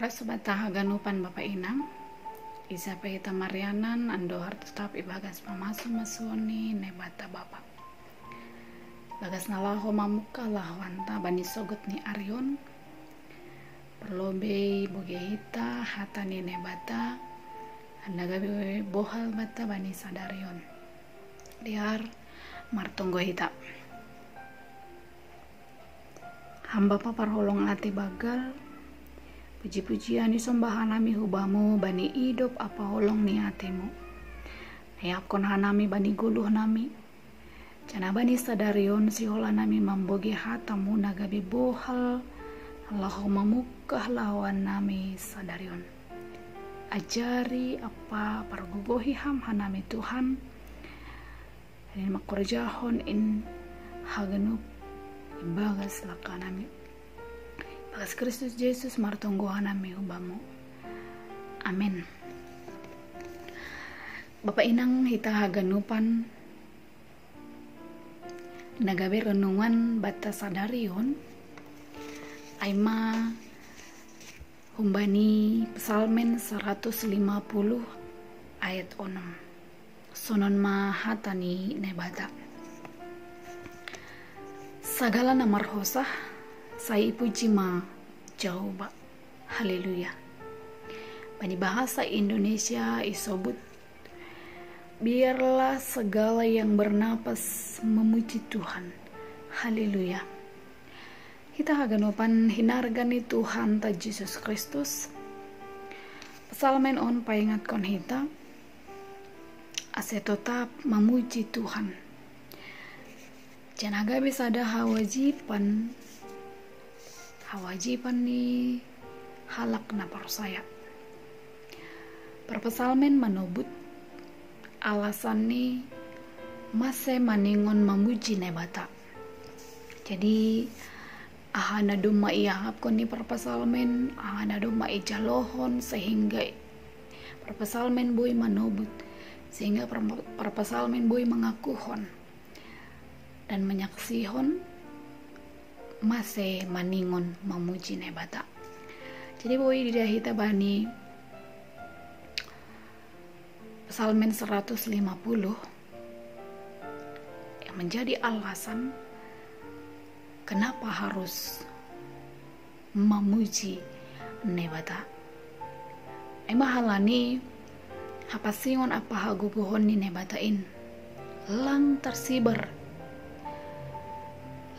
Oras subataha ganupan Bapak Inang Isa paita Marianan Andohar tetap ibagas pamasu masuni nebata Bapak Bagas nalaho mamuka lahwanta bani sogot ni Aryon Perlobe bogehita hatani nebata Andagabi bohal bata bani sadarion Diar martonggo hita Hamba paparholong ati bagal puji-pujian isombahan nami hubamu bani idop apa holong ni hatimu Ayapkon hanami bani guluh nami Cana bani sadarion sihola nami mamboge hatamu nagabi bohal Allahu mamukah lawan nami sadarion Ajari apa pargugohi ham hanami Tuhan ini makurjahon in hagenup ibagas laka nami Bagas Kristus Yesus martonggohan nami hubamu amin. Bapak Inang hita haganupan nagabe renungan bata sadarion aima humbani psalmen 150 ayat 6 sonon ma hatani nebata sagala namar hosah saya puji ma jauh ba haleluya bani bahasa Indonesia isobut biarlah segala yang bernapas memuji Tuhan haleluya kita haganupan hinargani Tuhan ta Yesus Kristus psalmen on paingatkon hita ase tetap memuji Tuhan janaga bisa ada hawajiban ni halak na saya perpesalmen manobut alasan ni mase maningon memuji nebata jadi ahana duma iahap kon ni perpesalmen ahana duma ijalohon sehingga perpesalmen boy manobut sehingga perpesalmen boy mengakuhon dan menyaksihon mase maningon memuji nebata jadi boy didahita bani psalmen 150 yang menjadi alasan kenapa harus memuji nebata mahalani hapasingon apa haguguhon ni nebatain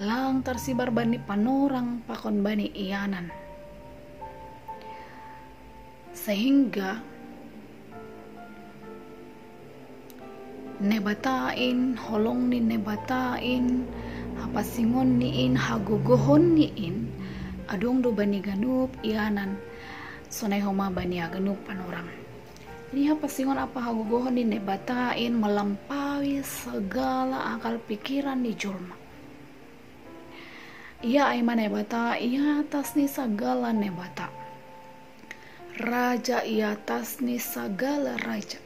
lang tersibar bani panorang pakon bani iyanan sehingga nebatain holong ni nebatain hapasingon niin haguguhon niin adong do bani ganup iyanan sonay homa bani aganup panorang ini hapasingon apa haguguhon ni nebatain melampaui segala akal pikiran di julma ia aiman nebata ia atas ni segala nebata raja ia atas ni segala raja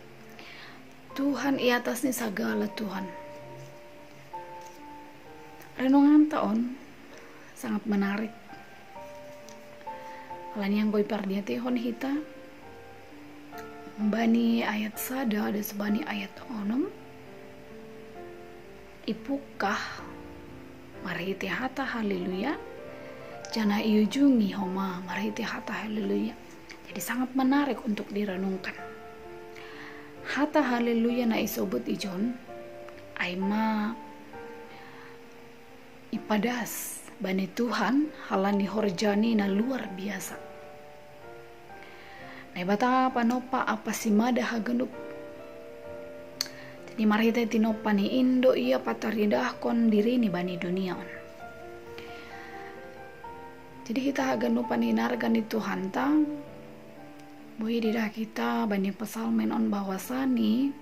Tuhan ia atas ni segala Tuhan renungan taon sangat menarik lan yang boy pardiatihon hita bani ayat sada ada sebani ayat onom ipukah marahiti hata haleluya jana iujungi homa marahiti hata haleluya jadi sangat menarik untuk direnungkan hata haleluya na isobut ijon aima ipadas bani Tuhan halani horjani na luar biasa nebata panopa apa simada hagenup jadi marahita tinopa ni Indo ia pataridah kon diri ni bani dunia on jadi kita hagenupan hinargan ni Tuhan tang boy didah kita bani pesalmen on bahwasani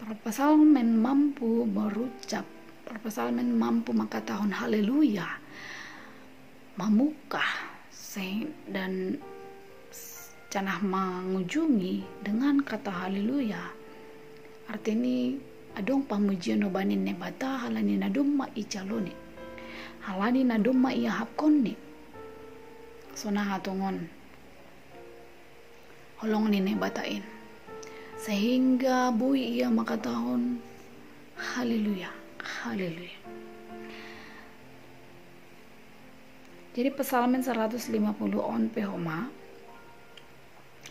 perpesalmen mampu berucap perpesalmen mampu maka tahun haleluya mamukah dan canah mengunjungi dengan kata haleluya artinya adong pamujian no bani nebata halani nadumma icaloni halani nadumma ia hapkonni sona hatungon holong nine batain sehingga bui ia makatahon haleluya, haleluya. Jadi pesalmen 150 on pehoma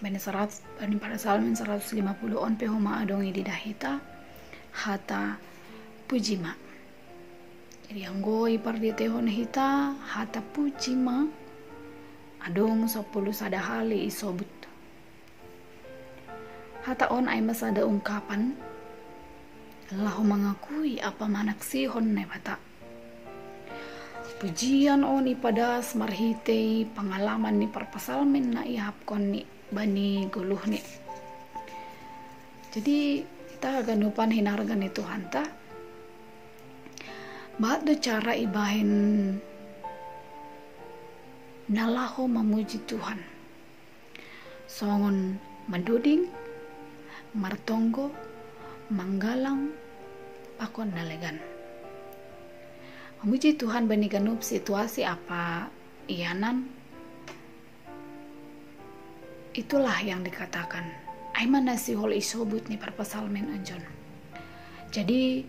bani pada salmen 150 on pehoma adongi didahita hata pujima. Jadi anggoi parditehon hita hata pujima adong 10 sadahali isobut. Hata on ay masada ungkapan Allah mengakui apa manaksihon ne bata. Pujian on ipadas marhitei pengalaman ni perpasalmen na ihapkon ni bani guluh ni. Jadi kita ganupan hinargan itu hanta bahat do cara ibahin nalaho memuji Tuhan songon menduding martonggo manggalang pakon nalegan memuji Tuhan bani ganup situasi apa ianan. Itulah yang dikatakan aiman nasihol isobut ni perpasalmen anjon. Jadi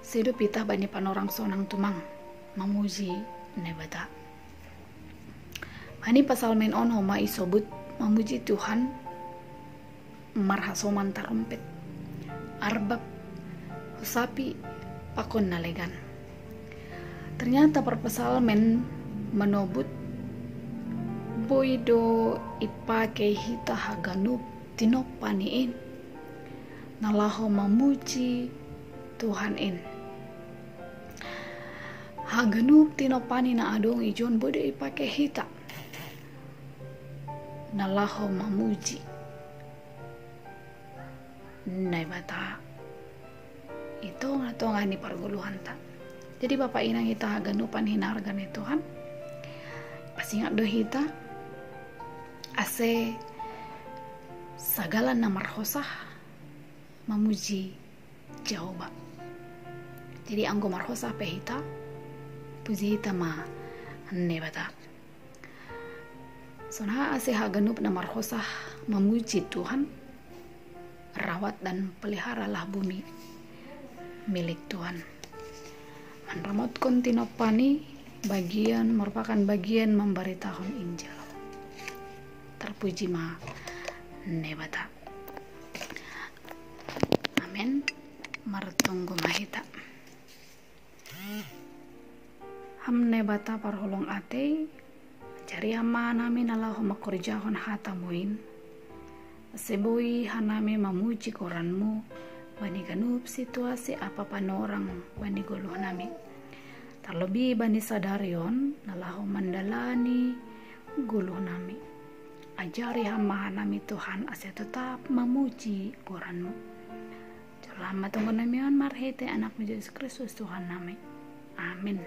sehidup kita bani panorang sonang tumang memuji nebata. Bani pasalmen on homa isobut memuji Tuhan marhasoman tarumpet arbab husapi pakon nalegan. Ternyata perpasalmen menobut boido ipake hita haganup tinopaniin nalaho memuji Tuhan in haganup tinopani na adong ijon bodo ipake hita nalaho memuji naibata itu ngani parguluhan tak. Jadi Bapak inang hita haganupan hinargan Tuhan pasingat do hita ase sagala namar hosah memuji Jehovah. Jadi anggo marhosah pehita puji hita ma nebata. Sona ase haganup namar hosah memuji Tuhan, rawat dan peliharalah bumi milik Tuhan. Manramot kontinopani merupakan bagian memberitakan Injil. Terpuji ma nebata. Amin. Martunggu mahita. Ham nebata parholong ate cari ama nami nalahu makorjahon hatamuin. Sebui hanami memuji koranmu bani ganup situasi apa panorang bani goluh nami. Terlebih bani sadarion nalahu mandalani guluh nami. Ajari hamba nami Tuhan ase tetap memuji koranmu. Selamat tunggu namion marhete anak Yesus Kristus Tuhan nami. Amin.